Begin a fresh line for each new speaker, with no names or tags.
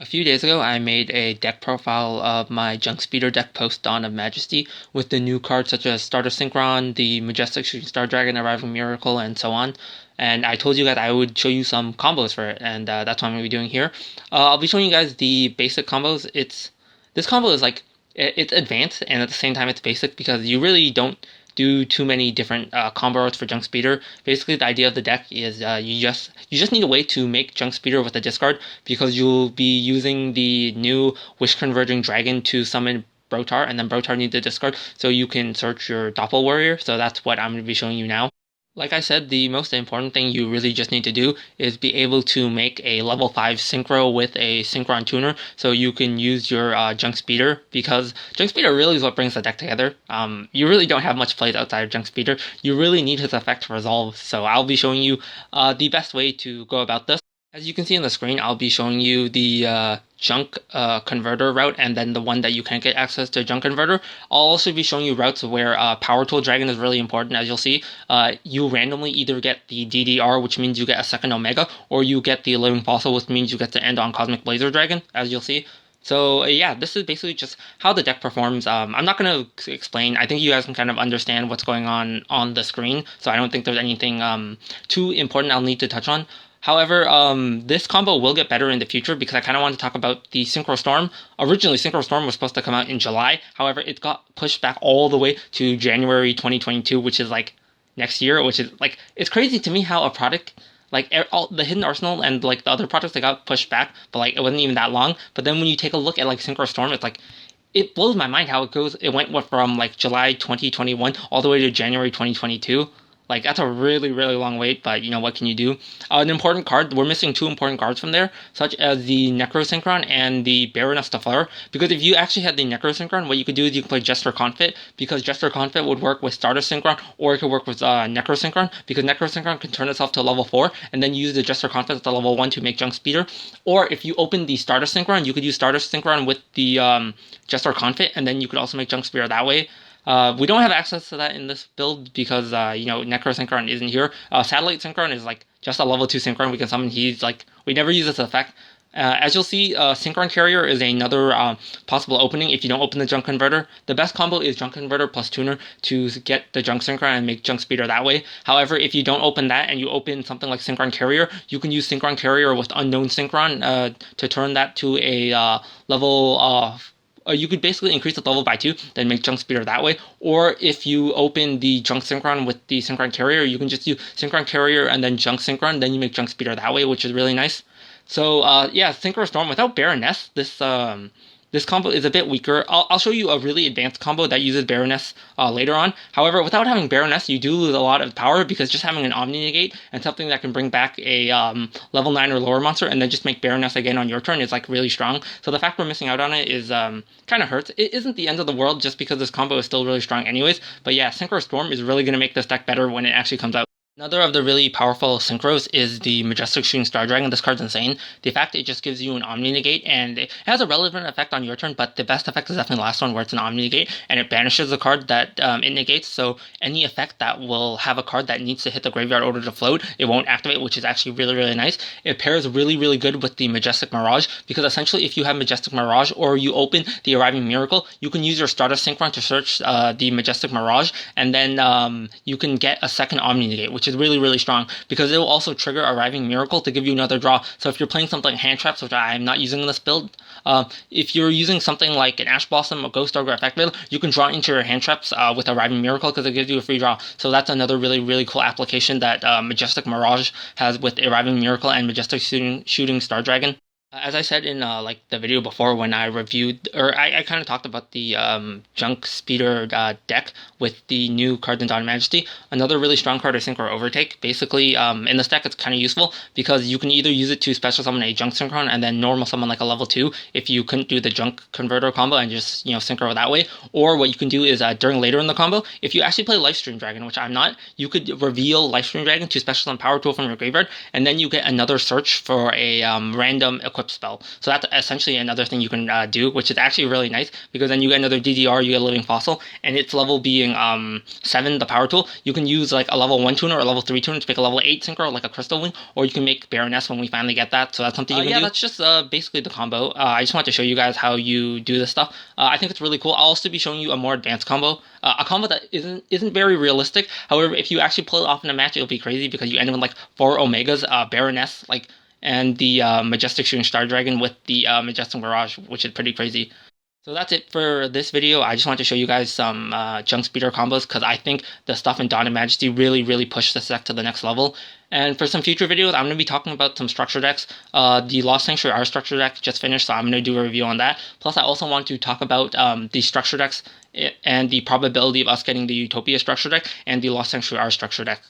A few days ago, I made a deck profile of my Junk Speeder deck post Dawn of Majesty with the new cards such as Starter Synchron, the Majestic Shooting Star Dragon, Arriving Miracle, and so on. And I told you guys I would show you some combos for it, and that's what I'm going to be doing here. I'll be showing you guys the basic combos. This combo is like it's advanced and at the same time it's basic because you really don't do too many different combo routes for Junk Speeder. Basically, the idea of the deck is you just need a way to make Junk Speeder with a discard because you'll be using the new Wish Converging Dragon to summon Brotar, and then Brotar needs a discard, so you can search your Doppel Warrior. So that's what I'm going to be showing you now. Like I said, the most important thing you really just need to do is be able to make a level 5 Synchro with a Synchron Tuner so you can use your Junk Speeder, because Junk Speeder really is what brings the deck together. You really don't have much plays outside of Junk Speeder. You really need his effect to resolve, so I'll be showing you the best way to go about this. As you can see on the screen, I'll be showing you the Junk Converter route, and then the one that you can't get access to Junk Converter. I'll also be showing you routes where Power Tool Dragon is really important. As you'll see, you randomly either get the DDR, which means you get a second Omega, or you get the Living Fossil, which means you get to end on Cosmic Blazer Dragon, as you'll see. So yeah, this is basically just how the deck performs. I'm not going to explain. I think you guys can kind of understand what's going on the screen, so I don't think there's anything too important I'll need to touch on. However, this combo will get better in the future because I kind of want to talk about the Synchro Storm. Originally, Synchro Storm was supposed to come out in July. However, it got pushed back all the way to January 2022, which is like next year, which is like, it's crazy to me how a product, like all the Hidden Arsenal and like the other products, they got pushed back, but like it wasn't even that long. But then when you take a look at like Synchro Storm, it's like, it blows my mind how it goes. It went from like July 2021 all the way to January 2022. Like, that's a really, really long wait, but, you know, what can you do? An important card, we're missing two important cards from there, such as the Necrosynchron and the Baroness de Fleur, because if you actually had the Necrosynchron, what you could do is you could play Jester Confit, because Jester Confit would work with Starter Synchron, or it could work with Necrosynchron, because Necrosynchron can turn itself to level 4, and then use the Jester Confit at the level 1 to make Junk Speeder. Or if you open the Starter Synchron, you could use Starter Synchron with the Jester Confit, and then you could also make Junk Speeder that way. We don't have access to that in this build because, you know, Necro Synchron isn't here. Satellite Synchron is, like, just a level 2 Synchron we can summon. He's, like, we never use this effect. As you'll see, Synchron Carrier is another possible opening if you don't open the Junk Converter. The best combo is Junk Converter plus Tuner to get the Junk Synchron and make Junk Speeder that way. However, if you don't open that and you open something like Synchron Carrier, you can use Synchron Carrier with Unknown Synchron to turn that to a level you could basically increase the level by 2, then make Junk Speeder that way. Or if you open the Junk Synchron with the Synchron Carrier, you can just do Synchron Carrier and then Junk Synchron, then you make Junk Speeder that way, which is really nice. So yeah, Synchro Storm without Baroness, this combo is a bit weaker. I'll show you a really advanced combo that uses Baroness later on. However, without having Baroness, you do lose a lot of power because just having an Omni Negate and something that can bring back a level 9 or lower monster and then just make Baroness again on your turn is like really strong. So the fact we're missing out on it is kind of hurts. It isn't the end of the world just because this combo is still really strong anyways. But yeah, Synchro Storm is really going to make this deck better when it actually comes out. Another of the really powerful synchros is the Majestic Shooting Star Dragon. This card's insane. The fact it just gives you an Omni Negate, and it has a relevant effect on your turn, but the best effect is definitely the last one where it's an Omni Negate, and it banishes the card that it negates, so any effect that will have a card that needs to hit the graveyard order to float, it won't activate, which is actually really, really nice. It pairs really, really good with the Majestic Mirage, because essentially if you have Majestic Mirage, or you open the Arriving Miracle, you can use your Starter Synchron to search the Majestic Mirage, and then you can get a second Omni Negate, which is really, really strong because it will also trigger Arriving Miracle to give you another draw. So if you're playing something like Hand Traps, which I'm not using in this build, if you're using something like an Ash Blossom, a Ghost Ogre Effect Build, you can draw into your Hand Traps with Arriving Miracle because it gives you a free draw. So that's another really, really cool application that Majestic Mirage has with Arriving Miracle and Majestic Shooting Star Dragon. As I said in like the video before when I reviewed, or I kind of talked about the Junk Speeder deck with the new cards in Dawn of Majesty, another really strong card is Synchro Overtake. Basically, in this deck it's kind of useful because you can either use it to special summon a Junk Synchron and then normal summon like a level 2 if you couldn't do the Junk Converter combo and just, you know, Synchro that way. Or what you can do is during later in the combo, if you actually play Lifestream Dragon, which I'm not, you could reveal Lifestream Dragon to special summon Power Tool from your graveyard, and then you get another search for a random equipment equip spell. So that's essentially another thing you can do, which is actually really nice, because then you get another DDR, you get a living fossil, and its level being 7, the power tool. You can use like a level 1 tuner or a level 3 tuner to make a level 8 synchro, like a crystal wing, or you can make Baroness when we finally get that. So that's something you can do. That's just basically the combo. I just want to show you guys how you do this stuff. I think it's really cool. I'll also be showing you a more advanced combo, a combo that isn't very realistic. However, if you actually pull it off in a match, it'll be crazy, because you end up with like 4 Omegas, Baroness, like, and the Majestic Shooting Star Dragon with the Majestic Mirage, which is pretty crazy. So that's it for this video. I just wanted to show you guys some junk speeder combos, because I think the stuff in Dawn of Majesty really pushed this deck to the next level. And for some future videos, I'm going to be talking about some structure decks. The Lost Sanctuary R structure deck just finished, so I'm going to do a review on that. Plus, I also want to talk about the structure decks and the probability of us getting the Utopia structure deck and the Lost Sanctuary R structure deck.